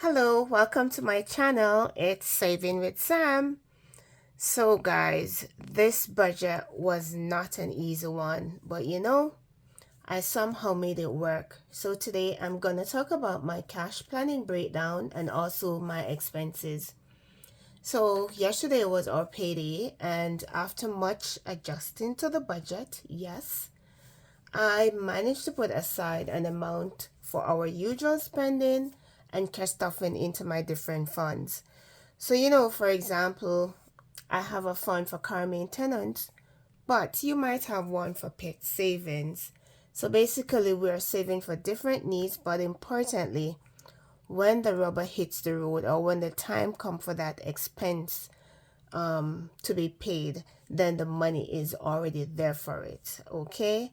Hello, welcome to my channel. It's Saving with Sam. So guys, this budget was not an easy one, but I somehow made it work. So today I'm going to talk about my cash planning breakdown and also my expenses. So yesterday was our payday, and after much adjusting to the budget, yes, I managed to put aside an amount for our usual spending and cash stuffing into my different funds. So, for example, I have a fund for car maintenance, but you might have one for pet savings. So basically, we're saving for different needs, but importantly, when the rubber hits the road or when the time comes for that expense to be paid, then the money is already there for it. Okay.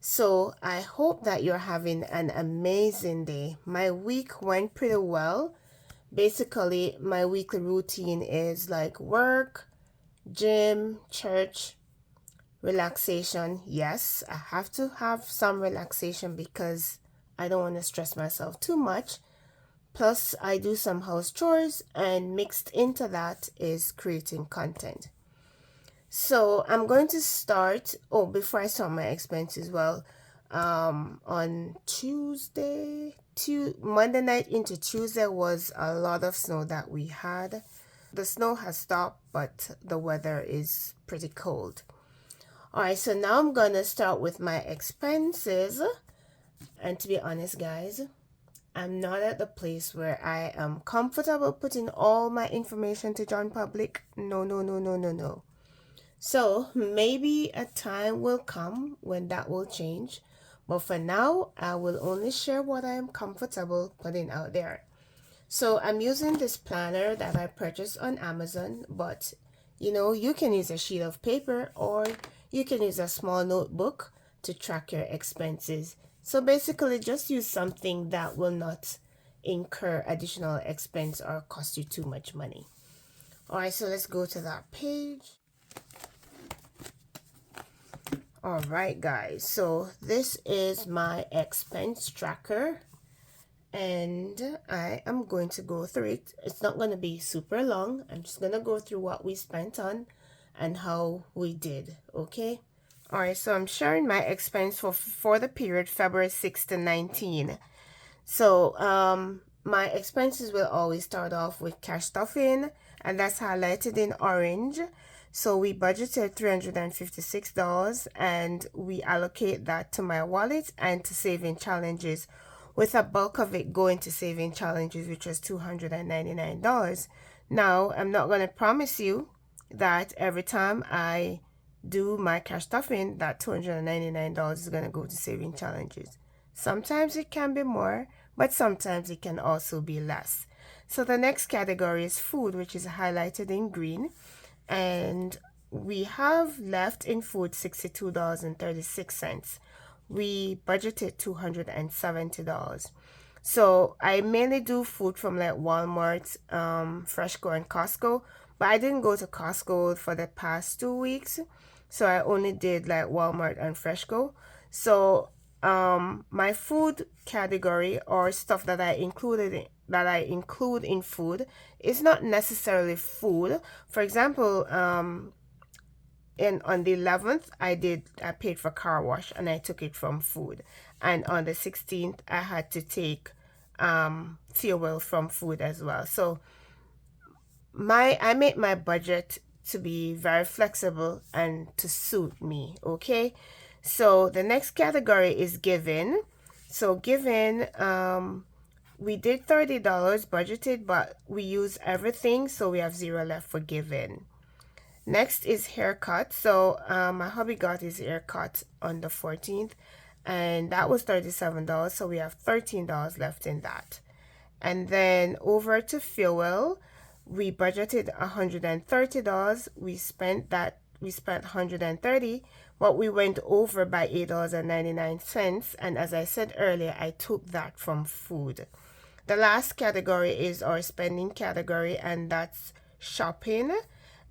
So I hope that you're having an amazing day. My week went pretty well. Basically, my weekly routine is like work, gym, church, relaxation. Yes, I have to have some relaxation because I don't want to stress myself too much. Plus, I do some house chores, and mixed into that is creating content. So I'm going to start. Oh, before I start my expenses, well, on Monday night into Tuesday was a lot of snow that we had. The snow has stopped, but the weather is pretty cold. All right, so now I'm gonna start with my expenses. And to be honest, guys, I'm not at the place where I am comfortable putting all my information to John public. No, no, no, no, no, no. So maybe a time will come when that will change. But for now, I will only share what I am comfortable putting out there. So I'm using this planner that I purchased on Amazon, but you can use a sheet of paper or you can use a small notebook to track your expenses. So basically just use something that will not incur additional expense or cost you too much money. All right, so let's go to that page. All right, guys, so this is my expense tracker and I am going to go through it. It's not going to be super long. I'm just going to go through what we spent on and how we did, okay? All right, so I'm sharing my expense for the period February 6 to 19. So my expenses will always start off with cash stuffing, and that's highlighted in orange. So we budgeted $356 and we allocate that to my wallet and to saving challenges, with a bulk of it going to saving challenges, which was $299. Now, I'm not going to promise you that every time I do my cash stuffing, that $299 is going to go to saving challenges. Sometimes it can be more, but sometimes it can also be less. So the next category is food, which is highlighted in green. And we have left in food $62.36. We budgeted $270. So I mainly do food from like Walmart, Freshco, and Costco, but I didn't go to Costco for the past 2 weeks, so I only did like Walmart and Freshco. So my food category or stuff that I include in food is not necessarily food. For example, on the 11th, I paid for car wash and I took it from food, and on the 16th I had to take fuel from food as well. So I make my budget to be very flexible and to suit me, okay? So the next category is giving. So giving, we did $30 budgeted, but we use everything, so we have zero left for giving. Next is haircut. So my hubby got his haircut on the 14th, and that was $37, so we have $13 left in that. And then over to fuel, we budgeted $130. We spent $130, but we went over by $8.99. And as I said earlier, I took that from food. The last category is our spending category, and that's shopping.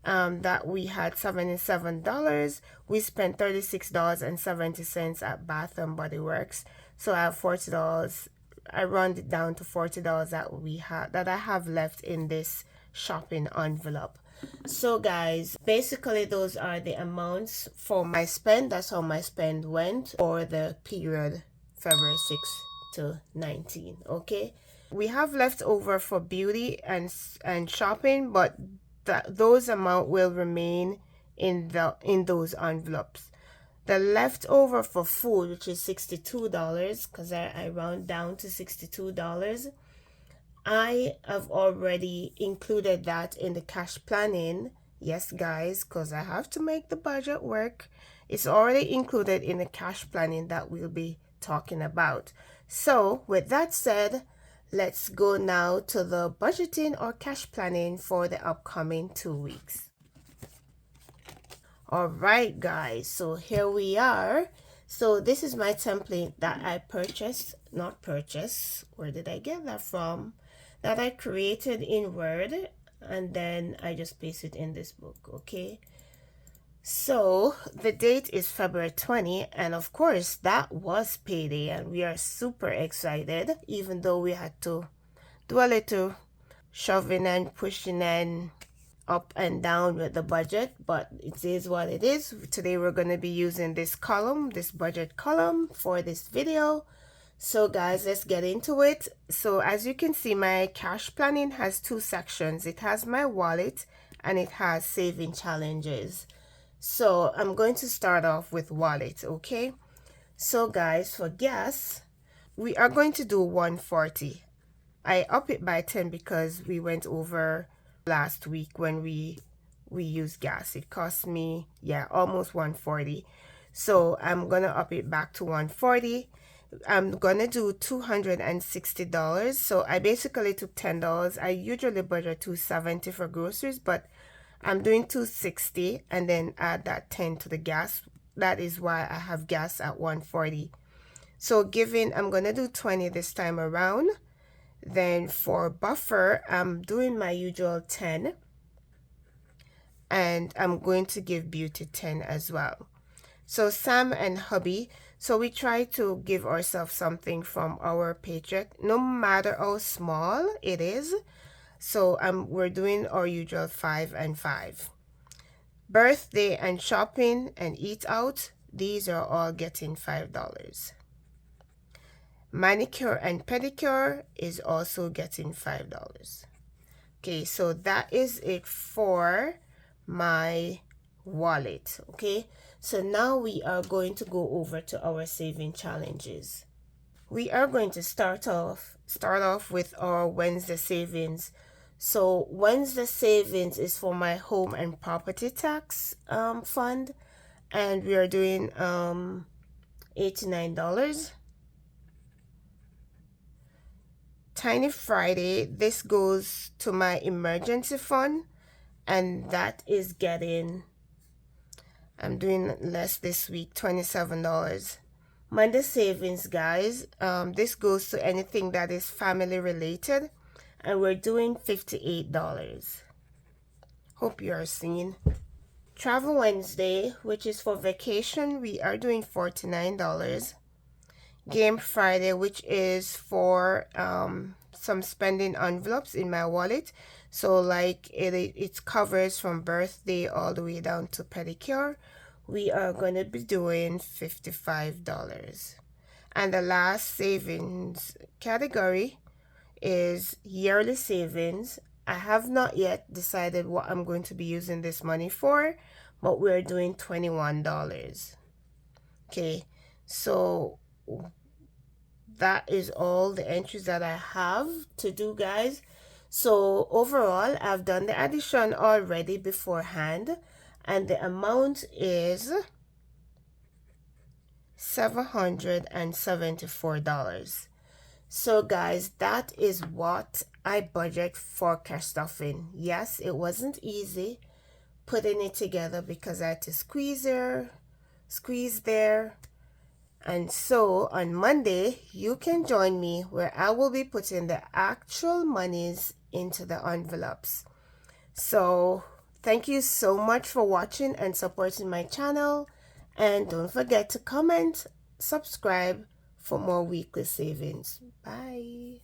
That we had $77. We spent $36.70 at Bath and Body Works. So I have $40 I round it down to $40 that I have left in this shopping envelope. So guys, basically those are the amounts for my spend. That's how my spend went for the period February 6th to 19. Okay, we have left over for beauty and shopping, but those amount will remain in those envelopes. The leftover for food, which is $62, because I round down to $62, I have already included that in the cash planning. Yes, guys, because I have to make the budget work. It's already included in the cash planning that we'll be talking about. So, with that said, let's go now to the budgeting or cash planning for the upcoming 2 weeks. All right, guys, so here we are. So this is my template that I purchased, not purchased, where did I get that from? That I created in Word, and then I just paste it in this book. Okay, so the date is February 20, and of course that was payday, and we are super excited, even though we had to do a little shoving and pushing and up and down with the budget, but it is what it is. Today we're going to be using this column, this budget column, for this video. So guys, let's get into it. So as you can see, my cash planning has two sections. It has my wallet and it has saving challenges. So I'm going to start off with wallet. Okay, so guys, for gas we are going to do 140. I up it by 10 because we went over last week when we used gas. It cost me, yeah, almost 140. So I'm gonna up it back to 140. I'm gonna do $260. So I basically took $10. I usually budget $270 for groceries, but I'm doing $260 and then add that 10 to the gas. That is why I have gas at 140. So I'm gonna do 20 this time around. Then for buffer, I'm doing my usual 10, and I'm going to give beauty 10 as well. So Sam and hubby, so we try to give ourselves something from our paycheck, no matter how small it is. So we're doing our usual 5 and 5. Birthday and shopping and eat out, these are all getting $5. Manicure and pedicure is also getting $5. Okay, so that is it for my wallet. Okay, so now we are going to go over to our saving challenges. We are going to start off with our Wednesday savings. So Wednesday savings is for my home and property tax fund, and we are doing $89. Tiny Friday, this goes to my emergency fund, and that is getting, I'm doing less this week, $27. Monday savings, guys, this goes to anything that is family related, and we're doing $58. Hope you are seeing. Travel Wednesday, which is for vacation, we are doing $49. Game Friday, which is for some spending envelopes in my wallet, so like it covers from birthday all the way down to pedicure, we are going to be doing $55. And the last savings category is yearly savings. I have not yet decided what I'm going to be using this money for, but we're doing $21. Okay, so that is all the entries that I have to do, guys. So overall, I've done the addition already beforehand, and the amount is $774. So guys, that is what I budget for cash stuffing. Yes, it wasn't easy putting it together because I had to squeeze there. And so on Monday, you can join me where I will be putting the actual monies into the envelopes. So thank you so much for watching and supporting my channel. And don't forget to comment, subscribe for more weekly savings. Bye.